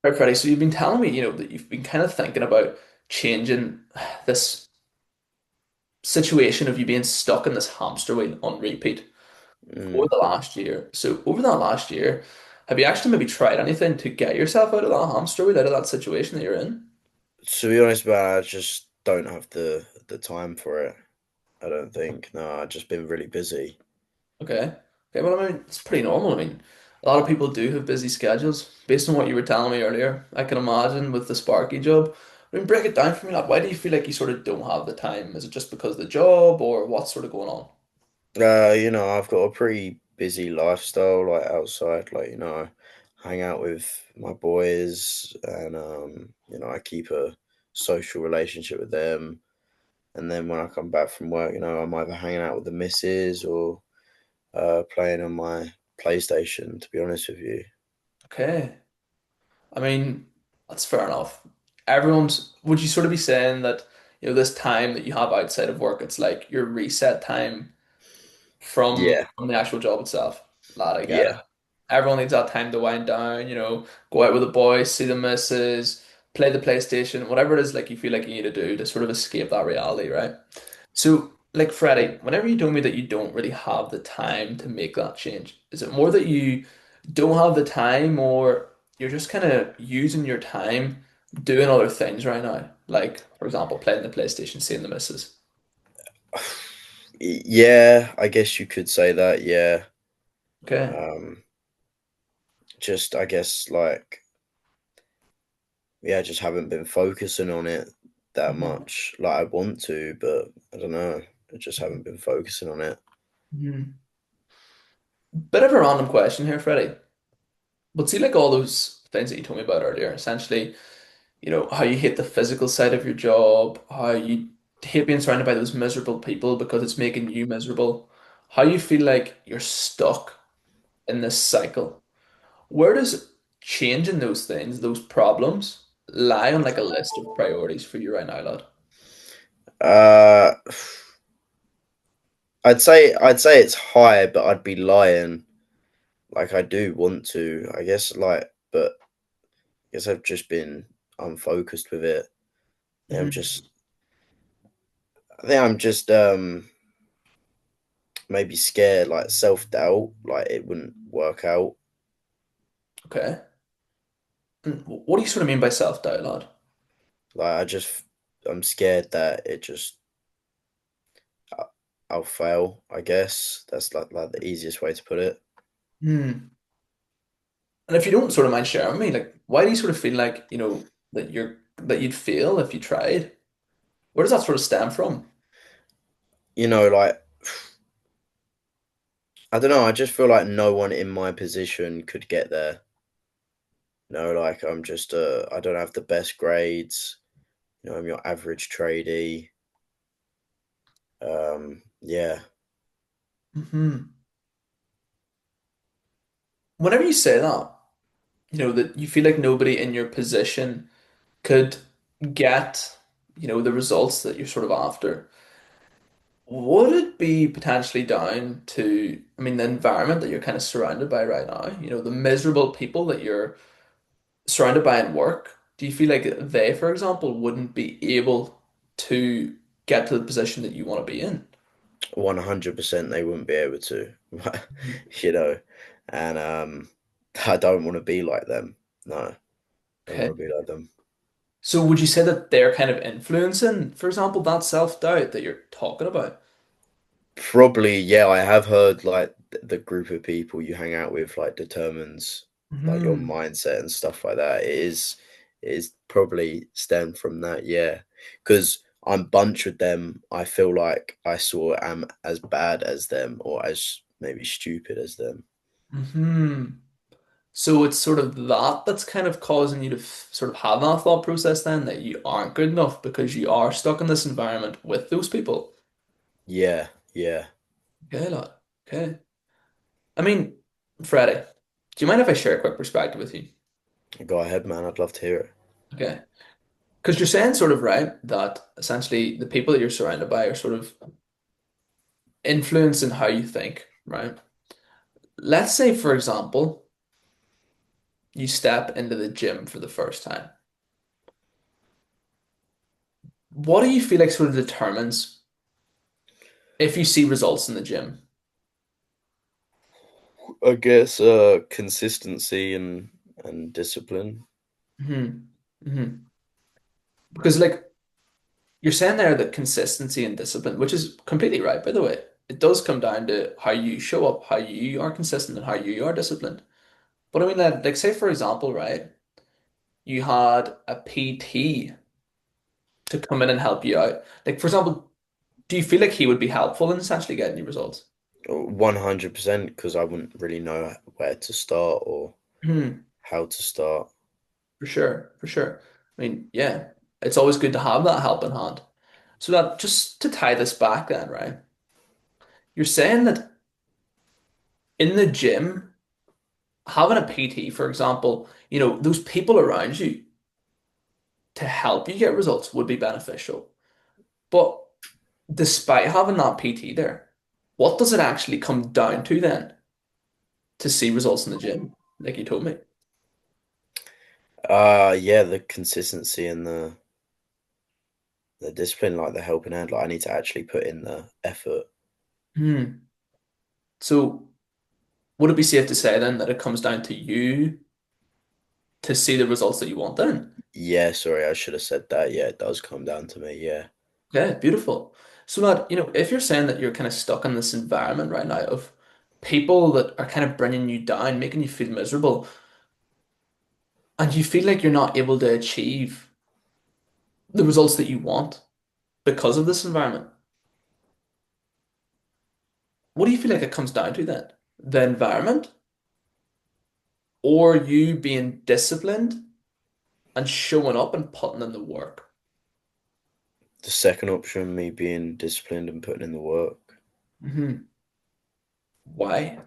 Right, Freddie, so you've been telling me, that you've been kind of thinking about changing this situation of you being stuck in this hamster wheel on repeat for Mm. the last year. So over that last year, have you actually maybe tried anything to get yourself out of that hamster wheel, out of that situation that you're in? To be honest, man, I just don't have the time for it. I don't think. No, I've just been really busy. Okay. Okay, well, I mean, it's pretty normal. I mean, a lot of people do have busy schedules. Based on what you were telling me earlier, I can imagine with the Sparky job. I mean, break it down for me, lad. Why do you feel like you sort of don't have the time? Is it just because of the job, or what's sort of going on? I've got a pretty busy lifestyle, like outside, hang out with my boys and I keep a social relationship with them. And then when I come back from work, I'm either hanging out with the missus or playing on my PlayStation, to be honest with you. Okay. I mean, that's fair enough. Would you sort of be saying that, this time that you have outside of work, it's like your reset time from Yeah, from the actual job itself? Lad, I get it. yeah. Everyone needs that time to wind down, go out with the boys, see the missus, play the PlayStation, whatever it is like you feel like you need to do to sort of escape that reality, right? So, like Freddie, whenever you told me that you don't really have the time to make that change, is it more that you don't have the time or you're just kind of using your time doing other things right now? Like, for example, playing the PlayStation, seeing the missus. Yeah, I guess you could say that. Yeah. Okay. Um, just I guess like yeah, just haven't been focusing on it that much. Like I want to, but I don't know. I just haven't been focusing on it. Mhm. Bit of a random question here, Freddie. But see, like all those things that you told me about earlier, essentially, how you hate the physical side of your job, how you hate being surrounded by those miserable people because it's making you miserable, how you feel like you're stuck in this cycle. Where does changing those things, those problems, lie on like a list of priorities for you right now, lad? Uh, I'd say it's high, but I'd be lying. Like I do want to, I guess. But I guess I've just been unfocused with it. Yeah, I'm Mhm. just. I think I'm just maybe scared, like self doubt, like it wouldn't work out. Okay. And what do you sort of mean by self-doubt, lad? I'm scared that I- I'll fail. I guess that's like the easiest way to put it. Hmm. And if you don't sort of mind sharing with me, like, why do you sort of feel like, that you'd fail if you tried? Where does that sort of stem from? Like I don't know. I just feel like no one in my position could get there. Like I don't have the best grades. I'm your average tradie. Yeah, Hmm. Whenever you say that, that you feel like nobody in your position could get, the results that you're sort of after. Would it be potentially down to, I mean, the environment that you're kind of surrounded by right now? The miserable people that you're surrounded by in work? Do you feel like they, for example, wouldn't be able to get to the position that you want to be in? 100% they wouldn't be able to. Mhm. you know, and I don't want to be like them. No, I don't Okay. want to be like them. So would you say that they're kind of influencing, for example, that self-doubt that you're talking about? Probably, yeah. I have heard like the group of people you hang out with like determines like your Hmm. mindset and stuff like that. It is probably stemmed from that, yeah. Because I'm bunched with them, I feel like I sort of am as bad as them or as maybe stupid as them. Hmm. So it's sort of that's kind of causing you to sort of have that thought process then that you aren't good enough because you are stuck in this environment with those people. Yeah, yeah. Okay, lad. Okay. I mean, Freddie, do you mind if I share a quick perspective with you? Go ahead, man. I'd love to hear it. Okay. Because you're saying sort of right that essentially the people that you're surrounded by are sort of influencing how you think, right? Let's say, for example, you step into the gym for the first time. What do you feel like sort of determines if you see results in the gym? I guess consistency and discipline. Hmm. Hmm. Because like you're saying there that consistency and discipline, which is completely right, by the way, it does come down to how you show up, how you are consistent, and how you are disciplined. But I mean, like say for example, right, you had a PT to come in and help you out. Like for example, do you feel like he would be helpful in essentially getting you results? 100% because I wouldn't really know where to start or Hmm. how to start. For sure, for sure. I mean, yeah, it's always good to have that helping hand. So that just to tie this back then, right? You're saying that in the gym, having a PT, for example, those people around you to help you get results would be beneficial. But despite having that PT there, what does it actually come down to then to see results in the gym, like you told me? Yeah, the consistency and the discipline, like the helping hand, like I need to actually put in the effort. Hmm. So would it be safe to say then that it comes down to you to see the results that you want then? Yeah, sorry, I should have said that. Yeah, it does come down to me. Yeah. Yeah, beautiful. So that, if you're saying that you're kind of stuck in this environment right now of people that are kind of bringing you down, making you feel miserable, and you feel like you're not able to achieve the results that you want because of this environment, what do you feel like it comes down to then? The environment or you being disciplined and showing up and putting in the work? The second option, me being disciplined and putting in the work. Hmm. Why?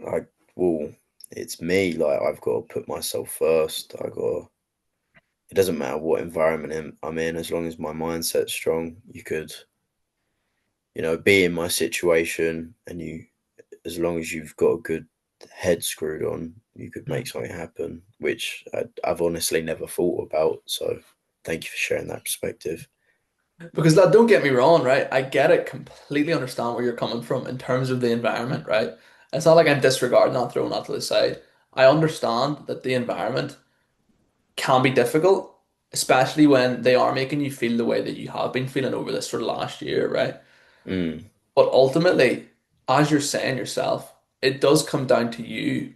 I well, it's me. Like I've got to put myself first. I got. It doesn't matter what environment I'm in, as long as my mindset's strong. You could, be in my situation, and as long as you've got a good head screwed on, you could make something happen. Which I've honestly never thought about. So, thank you for sharing that perspective. Because like, don't get me wrong, right? I get it, completely understand where you're coming from in terms of the environment, right? It's not like I'm disregarding that, throwing that to the side. I understand that the environment can be difficult, especially when they are making you feel the way that you have been feeling over this sort of last year, right? Mm, But ultimately, as you're saying yourself, it does come down to you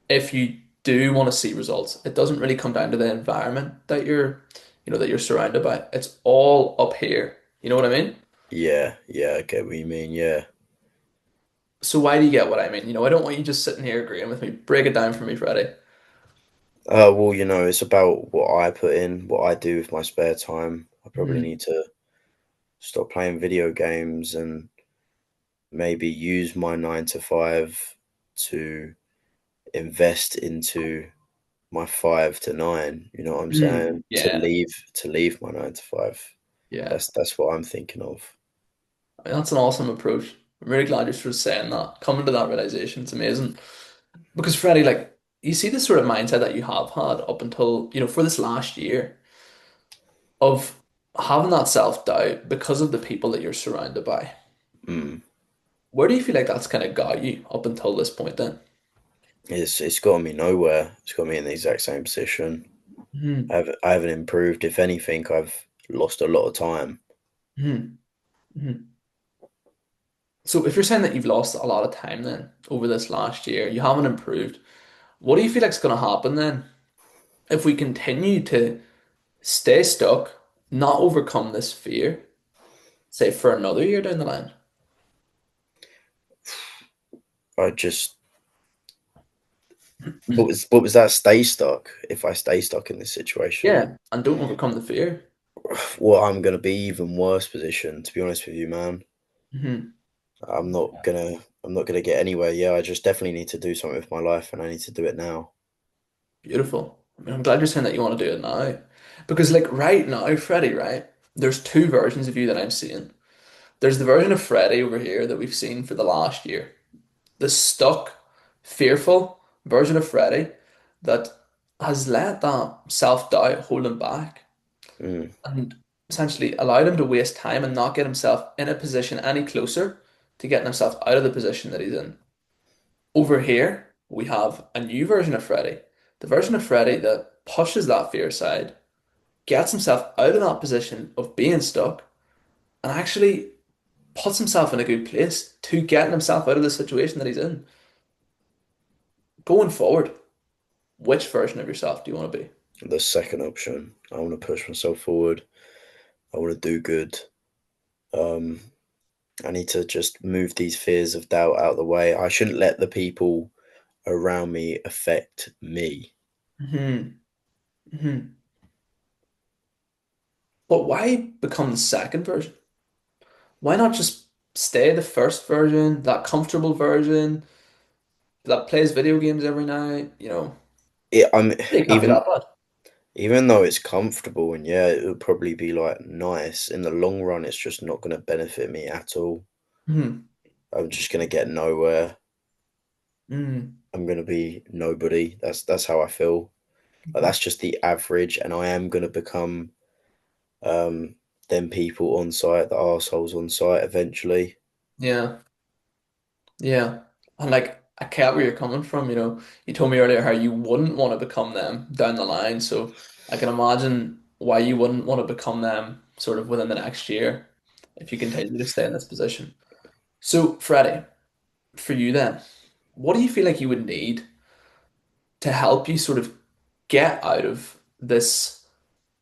if you do want to see results. It doesn't really come down to the environment that you're surrounded by. It's all up here. You know what I mean? yeah, yeah, I get what you mean. Yeah. So why do you get what I mean? I don't want you just sitting here agreeing with me. Break it down for me, Freddie. Well, it's about what I put in, what I do with my spare time. I probably Hmm. need to stop playing video games and maybe use my 9 to 5 to invest into my 5 to 9. You know what I'm saying? To Yeah, leave my 9 to 5. yeah. That's what I'm thinking of. I mean, that's an awesome approach. I'm really glad you're sort of saying that, coming to that realization. It's amazing. Because Freddie, like, you see this sort of mindset that you have had up until, for this last year of having that self-doubt because of the people that you're surrounded by. Mm. Where do you feel like that's kind of got you up until this point then? It's gotten me nowhere. It's got me in the exact same position. Hmm. I haven't improved. If anything, I've lost a lot of time. Hmm. Hmm. So if you're saying that you've lost a lot of time then over this last year, you haven't improved, what do you feel like is going to happen then if we continue to stay stuck, not overcome this fear, say for another year down the line? I just what was that? Stay stuck. If I stay stuck in this situation, Yeah, and don't overcome the fear. well, I'm gonna be even worse position. To be honest with you, man, Hmm. I'm not gonna get anywhere. Yeah, I just definitely need to do something with my life, and I need to do it now. Beautiful. I mean, I'm glad you're saying that you want to do it now. Because, like, right now, Freddie, right? There's two versions of you that I'm seeing. There's the version of Freddie over here that we've seen for the last year. The stuck, fearful. version of Freddie that has let that self-doubt hold him back Mm. and essentially allowed him to waste time and not get himself in a position any closer to getting himself out of the position that he's in. Over here, we have a new version of Freddie, the version of Freddie that pushes that fear aside, gets himself out of that position of being stuck, and actually puts himself in a good place to getting himself out of the situation that he's in. Going forward, which version of yourself do you want to be? The second option. I want to push myself forward. I want to do good. Um, I need to just move these fears of doubt out of the way. I shouldn't let the people around me affect me. Hmm. Hmm. But why become the second version? Why not just stay the first version, that comfortable version that plays video games every night? I'm It can't be even that bad. even though it's comfortable and yeah, it would probably be like nice in the long run. It's just not going to benefit me at all. Hmm. I'm just going to get nowhere. Hmm. I'm going to be nobody. That's how I feel. Like that's just the average, and I am going to become um them people on site, the arseholes on site eventually. Yeah. Yeah. And like, I get where you're coming from. You told me earlier how you wouldn't want to become them down the line. So I can imagine why you wouldn't want to become them sort of within the next year if you continue to stay in this position. So, Freddie, for you then, what do you feel like you would need to help you sort of get out of this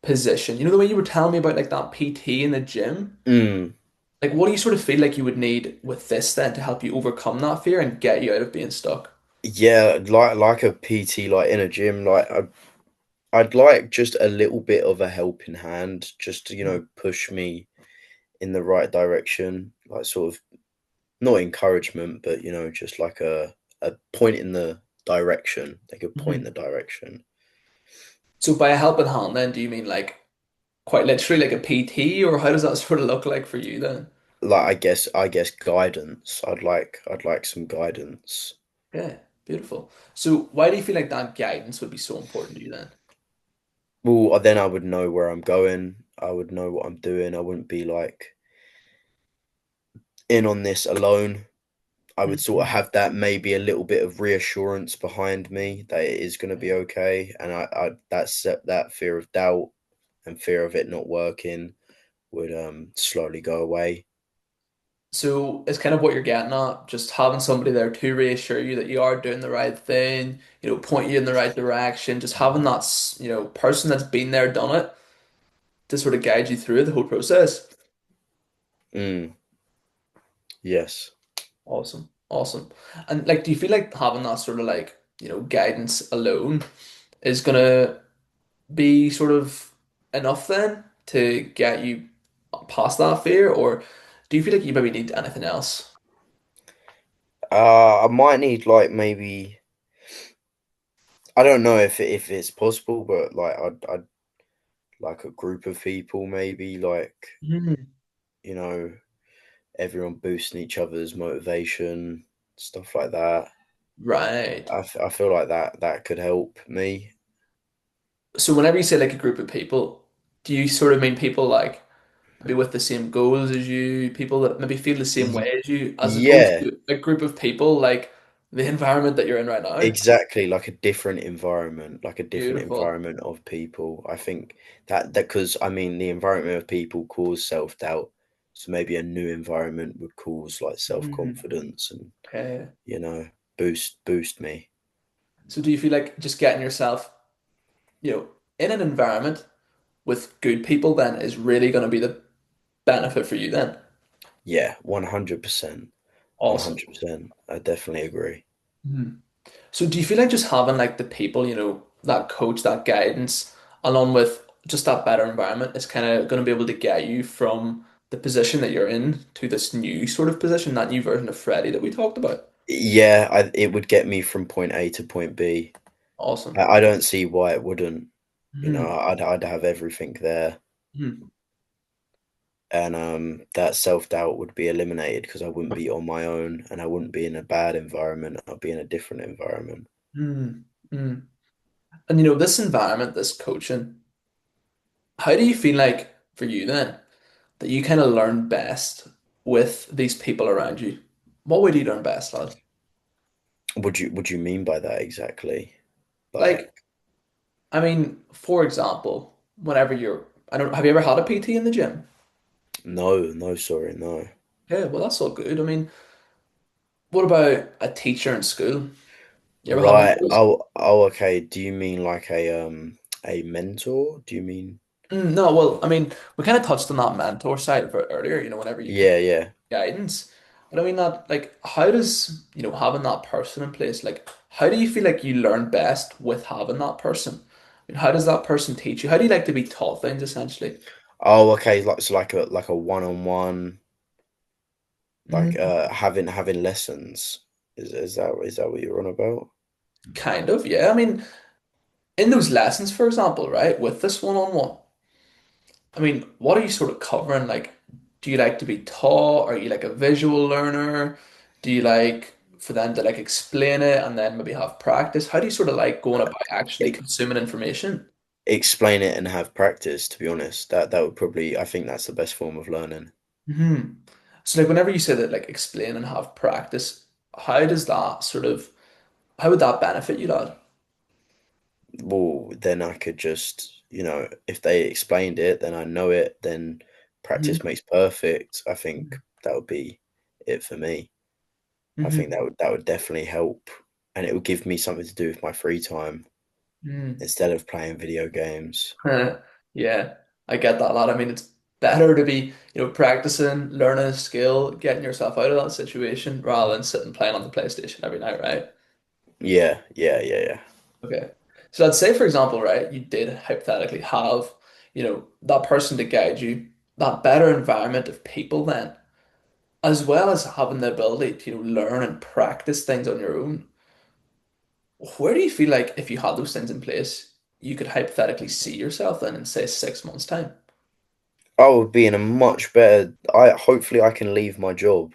position? You know, the way you were telling me about like that PT in the gym? Mm, Like, what do you sort of feel like you would need with this then to help you overcome that fear and get you out of being stuck? yeah, like a PT, like in a gym, like I'd like just a little bit of a helping hand, just to push me in the right direction, like sort of not encouragement, but just like a point in the direction. They could point in Mhm. the direction. So by a helping hand, then do you mean like quite literally like a PT, or how does that sort of look like for you then? Like I guess guidance. I'd like some guidance. Yeah, beautiful. So why do you feel like that guidance would be so important to you then? Well, then I would know where I'm going. I would know what I'm doing. I wouldn't be like in on this alone. I would sort of Mhm. have that maybe a little bit of reassurance behind me that it is going to be okay, and I that fear of doubt and fear of it not working would slowly go away. So it's kind of what you're getting at, just having somebody there to reassure you that you are doing the right thing, point you in the right direction, just having that, person that's been there, done it to sort of guide you through the whole process. Mm, yes. Awesome. Awesome. And like, do you feel like having that sort of like, guidance alone is gonna be sort of enough then to get you past that fear, or do you feel like you maybe need anything else? I might need like maybe I don't know if it's possible, but like I'd like a group of people maybe like Mhm. you know everyone boosting each other's motivation, stuff like that. Right. I feel like that could help me. So whenever you say like a group of people, do you sort of mean people like maybe with the same goals as you, people that maybe feel the same Y- way as you, as opposed yeah, to a group of people like the environment that you're in right now? exactly, like a different Beautiful. environment of people. I think that because I mean the environment of people cause self-doubt, so maybe a new environment would cause like Mhm. self-confidence and Okay. you know boost me. So do you feel like just getting yourself, in an environment with good people then is really going to be the benefit for you then? Yeah, 100%. Awesome. 100%. I definitely agree. Mhm. So do you feel like just having like the people, that coach, that guidance, along with just that better environment is kind of going to be able to get you from the position that you're in to this new sort of position, that new version of Freddie that we talked about? Yeah, it would get me from point A to point B. Awesome. I don't see why it wouldn't. Mhm. I'd have everything there, Mhm. and that self doubt would be eliminated because I wouldn't be on my own, and I wouldn't be in a bad environment. I'd be in a different environment. Mm, mm. And this environment, this coaching, how do you feel like for you then that you kind of learn best with these people around you? What way do you learn best, lad? What do you mean by that exactly? Like, Like, I mean, for example, whenever I don't, have you ever had a PT in the gym? no, no, sorry, no. Yeah, well, that's all good. I mean, what about a teacher in school? You ever have one of Right. those? Oh, okay. Do you mean like a mentor? Do you mean? No, well, I mean, we kind of touched on that mentor side of it earlier, whenever you kind Yeah, yeah. guidance. But I mean that like how does, having that person in place, like how do you feel like you learn best with having that person? I mean, how does that person teach you? How do you like to be taught things essentially? Oh, okay. Like so, like a one-on-one, like Hmm. having lessons. Is that what you're on about? Kind of, yeah. I mean, in those lessons, for example, right, with this one-on-one, I mean, what are you sort of covering? Like, do you like to be taught? Are you like a visual learner? Do you like for them to like explain it and then maybe have practice? How do you sort of like going about actually E- consuming information? Explain it and have practice. To be honest, that would probably. I think that's the best form of learning. Hmm. So like whenever you say that like explain and have practice, how does that sort of how would that benefit you, lad? Well, then I could just, if they explained it, then I know it, then practice Hmm. makes perfect. I think that would be it for me. I think Hmm. that would definitely help, and it would give me something to do with my free time Hmm. instead of playing video games. Yeah, I get that, lad. I mean, it's better to be, practicing, learning a skill, getting yourself out of that situation rather than sitting playing on the PlayStation every night, right? Yeah, yeah, yeah, yeah. Okay. So let's say, for example, right, you did hypothetically have, that person to guide you, that better environment of people then, as well as having the ability to, learn and practice things on your own. Where do you feel like if you had those things in place, you could hypothetically see yourself then in, say, 6 months' time? I would be in a much better. I hopefully I can leave my job